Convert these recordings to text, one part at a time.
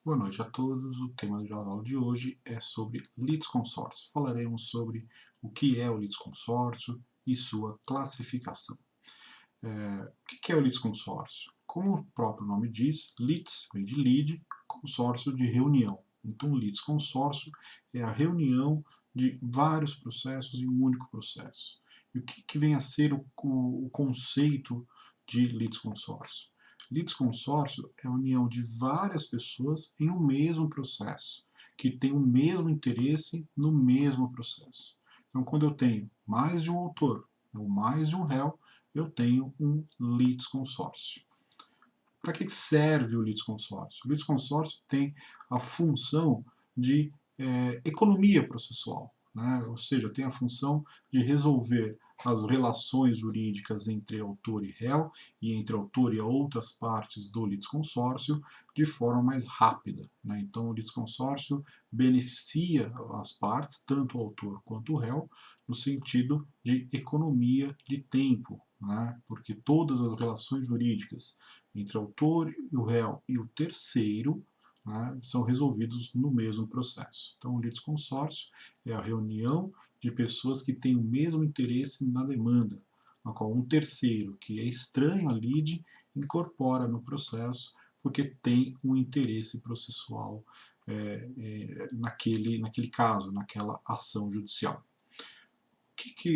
Boa noite a todos. O tema da aula de hoje é sobre litisconsórcio. Falaremos sobre o que é o litisconsórcio e sua classificação. O que é o litisconsórcio? Como o próprio nome diz, litis vem de lide, consórcio de reunião. Então, o litisconsórcio é a reunião de vários processos em um único processo. E o que vem a ser o conceito de litisconsórcio? Litisconsórcio é a união de várias pessoas em um mesmo processo, que tem o mesmo interesse no mesmo processo. Então, quando eu tenho mais de um autor ou mais de um réu, eu tenho um litisconsórcio. Para que serve o litisconsórcio? O litisconsórcio tem a função de economia processual, né? Ou seja, tem a função de resolver as relações jurídicas entre autor e réu e entre autor e outras partes do litisconsórcio de forma mais rápida, né? Então, o litisconsórcio beneficia as partes, tanto o autor quanto o réu, no sentido de economia de tempo, né? Porque todas as relações jurídicas entre o autor e o réu e o terceiro, né, são resolvidos no mesmo processo. Então, o litisconsórcio é a reunião de pessoas que têm o mesmo interesse na demanda, na qual um terceiro, que é estranho à lide, incorpora no processo porque tem um interesse processual naquele caso, naquela ação judicial.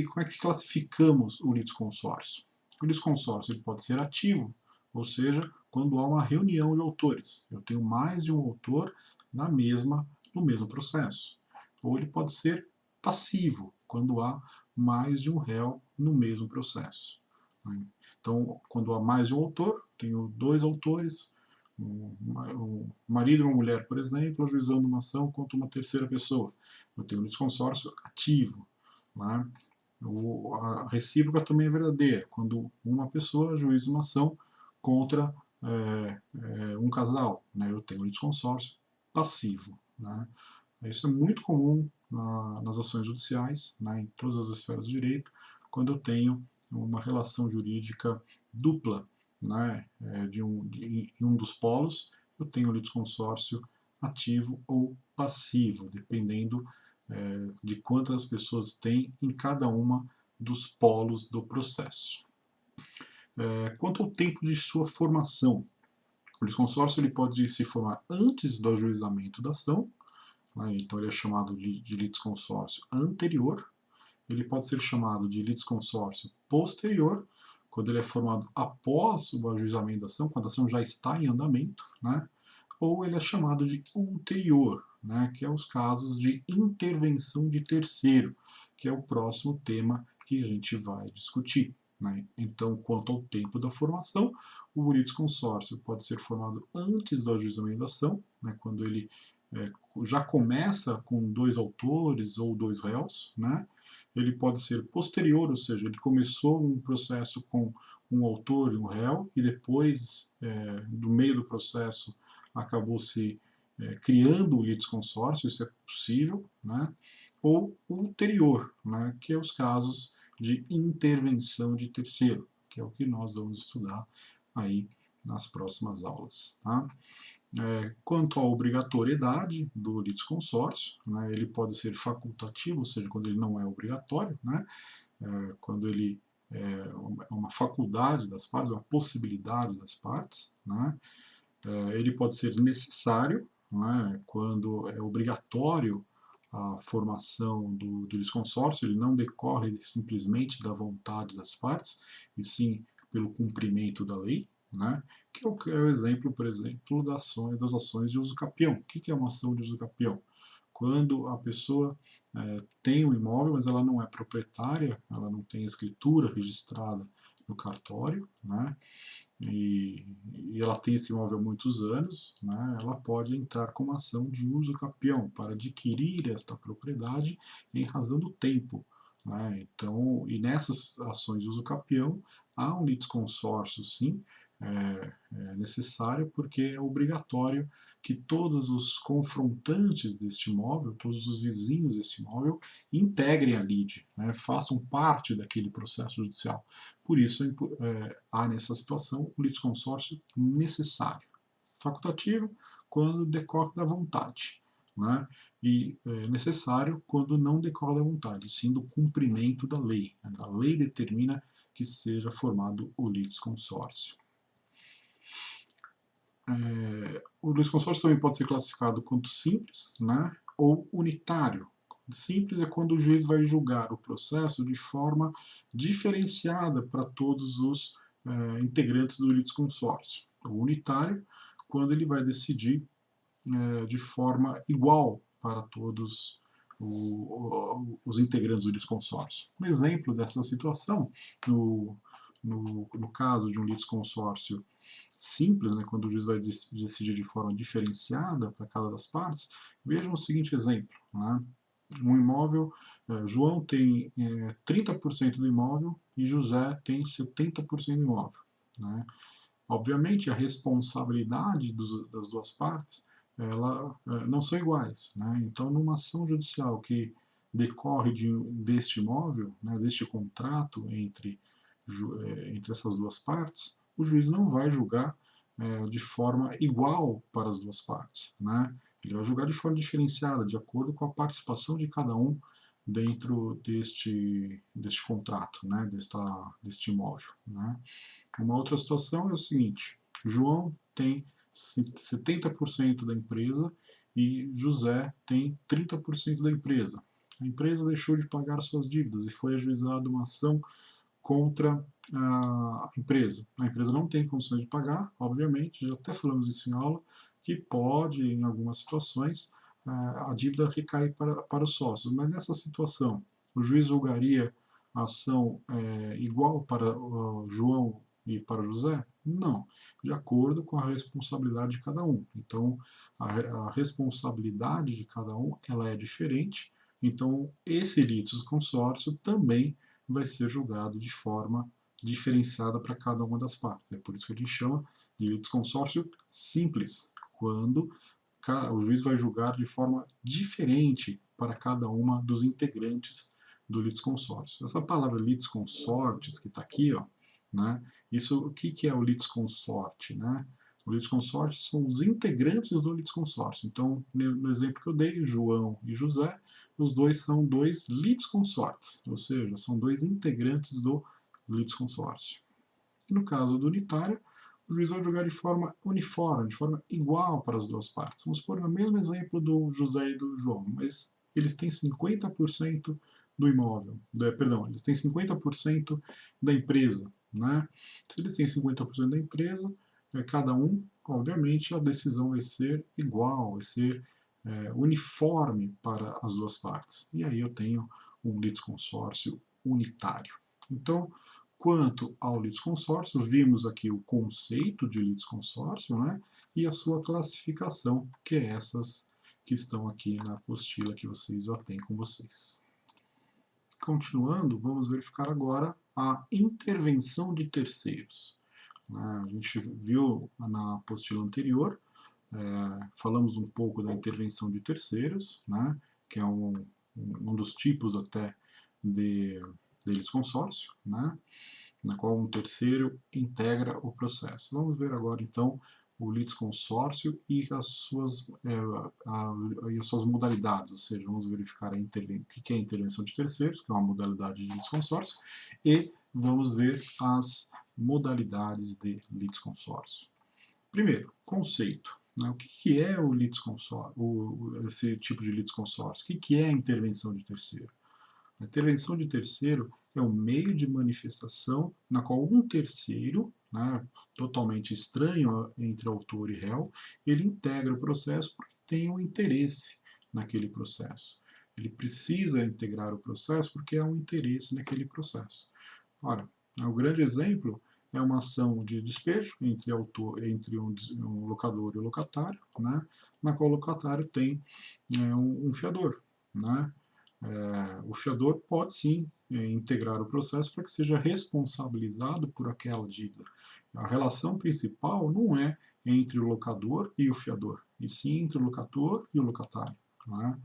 Como é que classificamos o litisconsórcio? O litisconsórcio ele pode ser ativo, ou seja, quando há uma reunião de autores. Eu tenho mais de um autor no mesmo processo. Ou ele pode ser passivo, quando há mais de um réu no mesmo processo. Então, quando há mais de um autor, tenho dois autores, um marido e uma mulher, por exemplo, ajuizando uma ação contra uma terceira pessoa. Eu tenho um litisconsórcio ativo. Né? A recíproca também é verdadeira, quando uma pessoa ajuiza uma ação contra um casal, né? Eu tenho um litisconsórcio passivo. Né? Isso é muito comum nas ações judiciais, né, em todas as esferas do direito, quando eu tenho uma relação jurídica dupla, né, em um dos polos, eu tenho o litisconsórcio ativo ou passivo, dependendo de quantas pessoas tem em cada uma dos polos do processo. Quanto ao tempo de sua formação, o litisconsórcio ele pode se formar antes do ajuizamento da ação, né, então ele é chamado de litisconsórcio anterior. Ele pode ser chamado de litisconsórcio posterior, quando ele é formado após o ajuizamento da ação, quando a ação já está em andamento, né? Ou ele é chamado de ulterior, né? Que é os casos de intervenção de terceiro, que é o próximo tema que a gente vai discutir. Né? Então, quanto ao tempo da formação, o litisconsórcio pode ser formado antes do ajuizamento da ação, né? Quando ele já começa com dois autores ou dois réus, né? Ele pode ser posterior, ou seja, ele começou um processo com um autor e um réu, e depois, no meio do processo, acabou se criando o litisconsórcio, isso é possível, né? Ou ulterior, né? Que é os casos de intervenção de terceiro, que é o que nós vamos estudar aí nas próximas aulas. Tá? Quanto à obrigatoriedade do litisconsórcio, né, ele pode ser facultativo, ou seja, quando ele não é obrigatório, né, quando ele é uma faculdade das partes, uma possibilidade das partes, né, ele pode ser necessário, né, quando é obrigatório a formação do litisconsórcio, ele não decorre simplesmente da vontade das partes, e sim pelo cumprimento da lei, né? Que é o exemplo, por exemplo, das ações de uso capião. O que é uma ação de uso capião? Quando a pessoa tem um imóvel, mas ela não é proprietária, ela não tem escritura registrada no cartório, né? E, e ela tem esse imóvel há muitos anos, né? Ela pode entrar com uma ação de uso capião para adquirir esta propriedade em razão do tempo. Né? Então, e nessas ações de uso capião, há um litisconsórcio, sim, é necessário porque é obrigatório que todos os confrontantes deste imóvel, todos os vizinhos deste imóvel, integrem a lide, né, façam parte daquele processo judicial. Por isso, há nessa situação o litisconsórcio necessário. facultativo quando decorre da vontade, né? E necessário quando não decorre da vontade, sim do cumprimento da lei. A lei determina que seja formado o litisconsórcio. O litisconsórcio também pode ser classificado quanto simples, né, ou unitário. Simples é quando o juiz vai julgar o processo de forma diferenciada para todos os integrantes do litisconsórcio. O unitário, quando ele vai decidir de forma igual para todos os integrantes do litisconsórcio. Um exemplo dessa situação, no caso de um litisconsórcio simples, né, quando o juiz vai decidir de forma diferenciada para cada das partes, vejam o seguinte exemplo. Né? Um imóvel, João tem 30% do imóvel e José tem 70% do imóvel. Né? Obviamente, a responsabilidade das duas partes não são iguais. Né? Então, numa ação judicial que decorre deste imóvel, né, deste contrato entre essas duas partes, o juiz não vai julgar de forma igual para as duas partes. Né? Ele vai julgar de forma diferenciada, de acordo com a participação de cada um dentro deste contrato, né? deste imóvel. Né? Uma outra situação é o seguinte: João tem 70% da empresa e José tem 30% da empresa. A empresa deixou de pagar suas dívidas e foi ajuizada uma ação contra a empresa. A empresa não tem condições de pagar, obviamente, já até falamos isso em aula, que pode, em algumas situações, a dívida recair para os sócios. Mas nessa situação, o juiz julgaria a ação igual para João e para José? Não, de acordo com a responsabilidade de cada um. Então, a responsabilidade de cada um ela é diferente, então esse litisconsórcio também vai ser julgado de forma diferenciada para cada uma das partes. É por isso que a gente chama de litisconsórcio simples, quando o juiz vai julgar de forma diferente para cada uma dos integrantes do litisconsórcio. Essa palavra litisconsortes que está aqui, ó, né, o que é o litisconsorte? Né? O litisconsorte são os integrantes do litisconsórcio. Então, no exemplo que eu dei, João e José, os dois são dois litisconsortes, ou seja, são dois integrantes do litisconsórcio. E no caso do unitário, o juiz vai julgar de forma uniforme, de forma igual para as duas partes. Vamos pôr no mesmo exemplo do José e do João, mas eles têm 50% do imóvel, perdão, eles têm 50% da empresa. Né? Se eles têm 50% da empresa, cada um, obviamente, a decisão vai ser igual, vai ser uniforme para as duas partes. E aí eu tenho um litisconsórcio unitário. Então, quanto ao litisconsórcio, vimos aqui o conceito de litisconsórcio, né, e a sua classificação, que é essas que estão aqui na apostila que vocês já têm com vocês. Continuando, vamos verificar agora a intervenção de terceiros. A gente viu na apostila anterior, falamos um pouco da intervenção de terceiros, né, que é um dos tipos até de litisconsórcio, né, na qual um terceiro integra o processo. Vamos ver agora, então, o litisconsórcio e as suas modalidades, ou seja, vamos verificar o que é a intervenção de terceiros, que é uma modalidade de litisconsórcio, e vamos ver as modalidades de litisconsórcio. Primeiro, conceito. Né? O que é o litisconsórcio, esse tipo de litisconsórcio? O que é a intervenção de terceiro? A intervenção de terceiro é um meio de manifestação na qual um terceiro, né, totalmente estranho entre autor e réu, ele integra o processo porque tem um interesse naquele processo. Ele precisa integrar o processo porque há um interesse naquele processo. Ora, o grande exemplo é uma ação de despejo entre um locador e o locatário, né, na qual o locatário tem um fiador. Né? O fiador pode sim integrar o processo para que seja responsabilizado por aquela dívida. A relação principal não é entre o locador e o fiador, e sim entre o locador e o locatário. Né?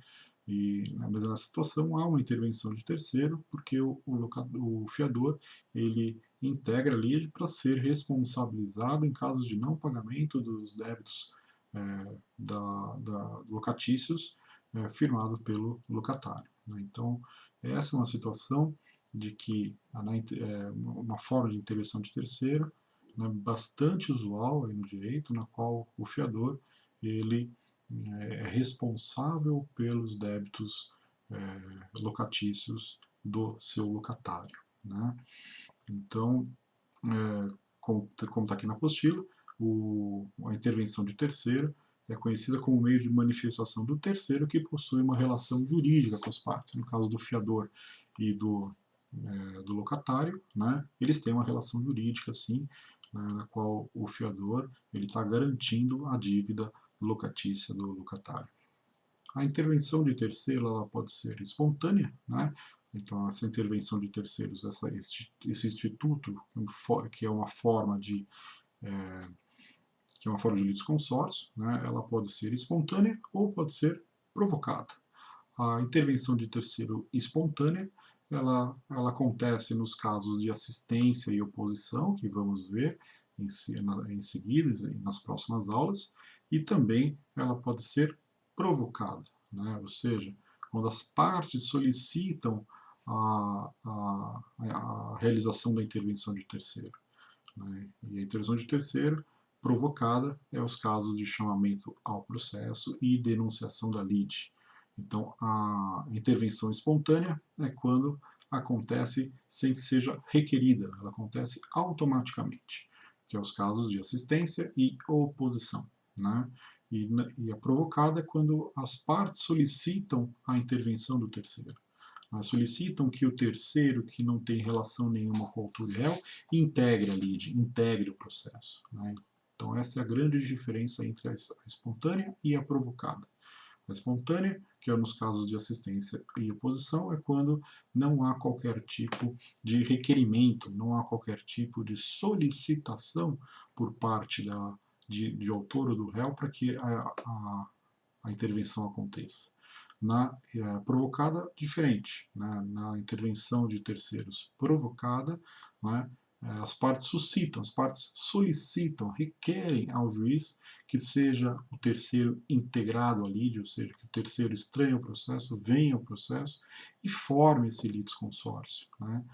Mas nessa situação há uma intervenção de terceiro, porque o fiador ele integra a lide para ser responsabilizado em caso de não pagamento dos débitos locatícios firmado pelo locatário. Né? Então, essa é uma situação de que uma forma de intervenção de terceiro, né, bastante usual aí no direito, na qual o fiador ele é responsável pelos débitos locatícios do seu locatário. Né? Então, como está aqui na apostila, a intervenção de terceiro é conhecida como meio de manifestação do terceiro que possui uma relação jurídica com as partes. No caso do fiador e do locatário, né, eles têm uma relação jurídica, sim, né, na qual o fiador está garantindo a dívida locatícia do locatário. A intervenção de terceiro ela pode ser espontânea, né? Então, essa intervenção de terceiros, esse instituto, que é uma forma de litisconsórcio, né? Ela pode ser espontânea ou pode ser provocada. A intervenção de terceiro espontânea, ela acontece nos casos de assistência e oposição, que vamos ver em seguida, nas próximas aulas, e também ela pode ser provocada, né? Ou seja, quando as partes solicitam a realização da intervenção de terceiro. Né? E a intervenção de terceiro provocada é os casos de chamamento ao processo e denunciação da lide. Então, a intervenção espontânea é quando acontece sem que seja requerida, ela acontece automaticamente, que é os casos de assistência e oposição. Né? E a provocada é quando as partes solicitam a intervenção do terceiro. Solicitam que o terceiro, que não tem relação nenhuma com o autor e réu, integre a lide, integre o processo. Né? Então, essa é a grande diferença entre a espontânea e a provocada. A espontânea, que é nos casos de assistência e oposição, é quando não há qualquer tipo de requerimento, não há qualquer tipo de solicitação por parte de autor ou do réu para que a intervenção aconteça. Na provocada, diferente. Né? Na intervenção de terceiros provocada, né? As partes suscitam, as partes solicitam, requerem ao juiz que seja o terceiro integrado à lide, ou seja, que o terceiro estranhe o processo, venha ao processo e forme esse litisconsórcio. Né?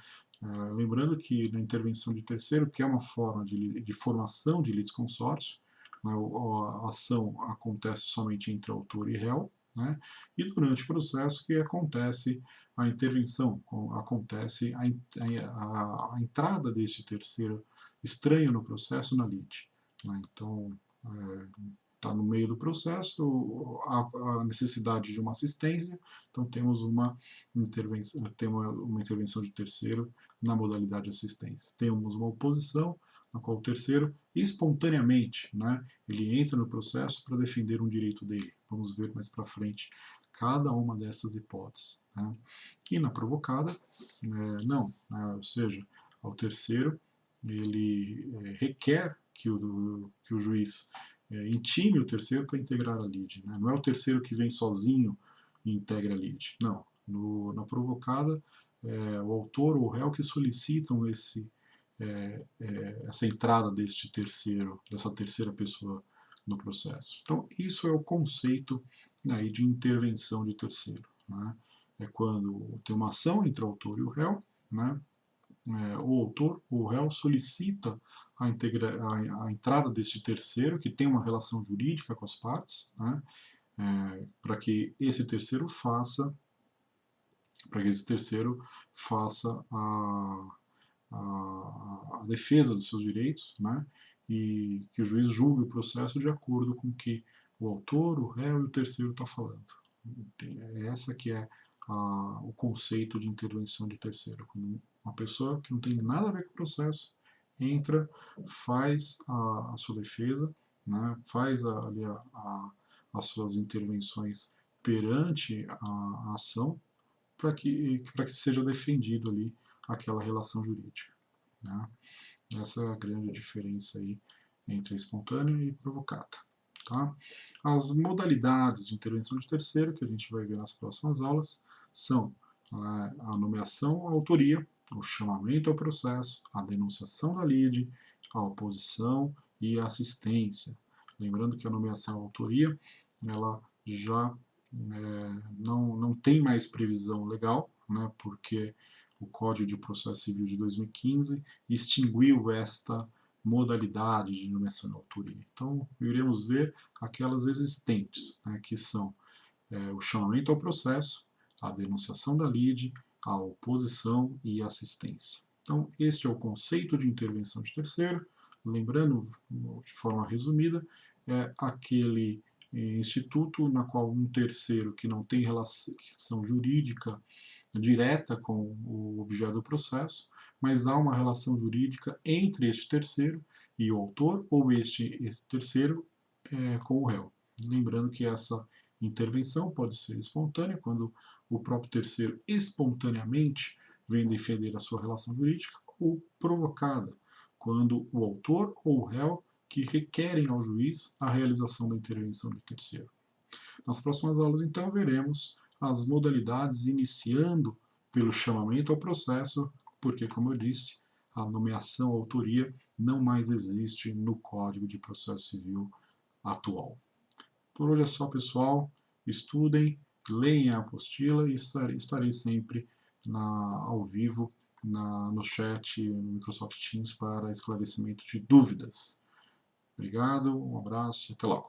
Lembrando que na intervenção de terceiro, que é uma forma de formação de litisconsórcio, né, a ação acontece somente entre autor e réu, né, e durante o processo que acontece a intervenção, acontece a entrada desse terceiro estranho no processo na lide. Né, então, está no meio do processo, a necessidade de uma assistência, então temos uma intervenção de terceiro na modalidade de assistência. Temos uma oposição, na qual o terceiro, espontaneamente, né, ele entra no processo para defender um direito dele. Vamos ver mais para frente cada uma dessas hipóteses. Né. E na provocada, não, né, ou seja, ao terceiro, ele requer que o juiz intime o terceiro para integrar a lide. Né. Não é o terceiro que vem sozinho e integra a lide. Não. Na provocada, o autor ou o réu que solicitam essa entrada dessa terceira pessoa no processo. Então, isso é o conceito aí de intervenção de terceiro. Né? É quando tem uma ação entre o autor e o réu, né? O autor, o réu, solicita a entrada desse terceiro, que tem uma relação jurídica com as partes, né? Para que esse terceiro faça a defesa dos seus direitos, né? E que o juiz julgue o processo de acordo com o que o autor, o réu e o terceiro está falando. Essa que é o conceito de intervenção de terceiro. Quando uma pessoa que não tem nada a ver com o processo entra, faz a sua defesa, né? Faz ali as suas intervenções perante a ação, para que seja defendido ali aquela relação jurídica. Né? Essa é a grande diferença aí entre a espontânea e provocada. Tá? As modalidades de intervenção de terceiro, que a gente vai ver nas próximas aulas, são a nomeação à autoria, o chamamento ao processo, a denunciação da lide, a oposição e a assistência. Lembrando que a nomeação à autoria, ela já não tem mais previsão legal, né, porque o Código de Processo Civil de 2015 extinguiu esta modalidade de nomeação de autoria. Então, iremos ver aquelas existentes, né, que são o chamamento ao processo, a denunciação da lide, a oposição e a assistência. Então, este é o conceito de intervenção de terceiro. Lembrando, de forma resumida, é aquele instituto na qual um terceiro que não tem relação jurídica direta com o objeto do processo, mas há uma relação jurídica entre este terceiro e o autor, ou este terceiro com o réu. Lembrando que essa intervenção pode ser espontânea, quando o próprio terceiro espontaneamente vem defender a sua relação jurídica, ou provocada, quando o autor ou o réu que requerem ao juiz a realização da intervenção de terceiro. Nas próximas aulas, então, veremos as modalidades iniciando pelo chamamento ao processo, porque, como eu disse, a nomeação à autoria não mais existe no Código de Processo Civil atual. Por hoje é só, pessoal. Estudem, leiam a apostila e estarei sempre ao vivo no chat, no Microsoft Teams, para esclarecimento de dúvidas. Obrigado, um abraço e até logo.